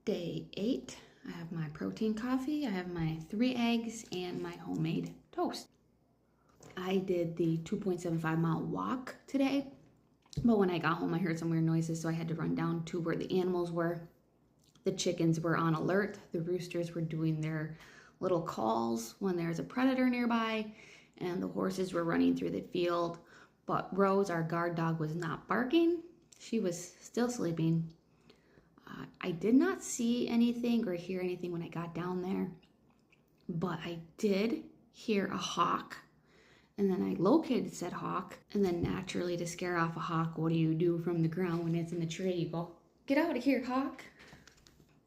Day 8, I have my protein coffee, I have my 3 eggs, and my homemade toast. I did the 2.75 mile walk today, but when I got home I heard some weird noises, so I had to run down to where the animals were. The chickens were on alert, the roosters were doing their little calls when there's a predator nearby, and the horses were running through the field, but Rose, our guard dog, was not barking. She was still sleeping. I did not see anything or hear anything when I got down there, but I did hear a hawk. And then I located said hawk, and then naturally, to scare off a hawk, what do you do from the ground when it's in the tree? You go, "Get out of here, hawk."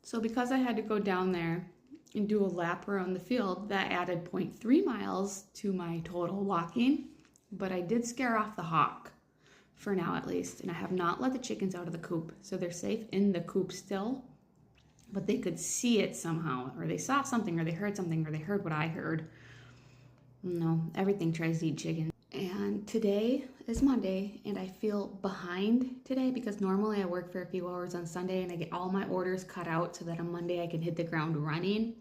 So because I had to go down there and do a lap around the field, that added 0.3 miles to my total walking, but I did scare off the hawk. For now at least, and I have not let the chickens out of the coop, so they're safe in the coop still, but they could see it somehow, or they saw something, or they heard something, or they heard what I heard. No, everything tries to eat chicken. And today is Monday, and I feel behind today because normally I work for a few hours on Sunday and I get all my orders cut out so that on Monday I can hit the ground running.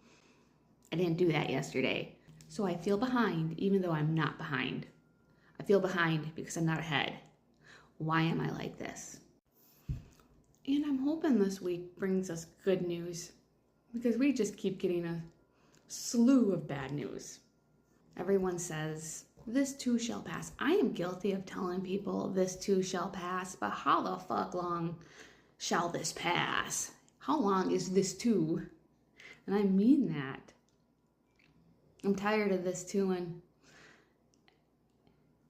I didn't do that yesterday, so I feel behind even though I'm not behind. I feel behind because I'm not ahead. Why am I like this? And I'm hoping this week brings us good news, because we just keep getting a slew of bad news. Everyone says, "This too shall pass." I am guilty of telling people this too shall pass, but how the fuck long shall this pass? How long is this too? And I mean that. I'm tired of this too, and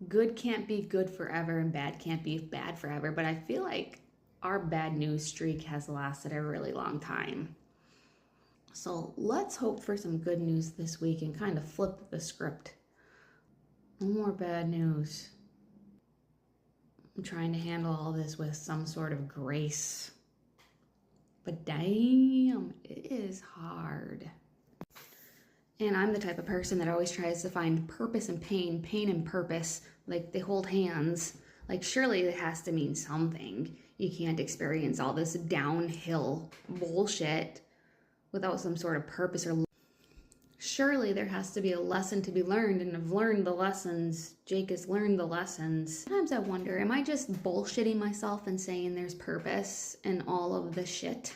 good can't be good forever and bad can't be bad forever, but I feel like our bad news streak has lasted a really long time. So let's hope for some good news this week and kind of flip the script. No more bad news. I'm trying to handle all this with some sort of grace, but damn, it is hard. And I'm the type of person that always tries to find purpose in pain, pain and purpose, like they hold hands. Like, surely it has to mean something. You can't experience all this downhill bullshit without some sort of purpose or surely there has to be a lesson to be learned, and I've learned the lessons. Jake has learned the lessons. Sometimes I wonder, am I just bullshitting myself and saying there's purpose in all of the shit?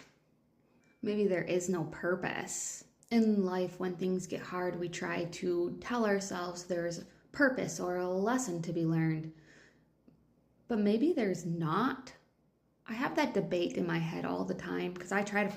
Maybe there is no purpose. In life, when things get hard, we try to tell ourselves there's purpose or a lesson to be learned. But maybe there's not. I have that debate in my head all the time because I try to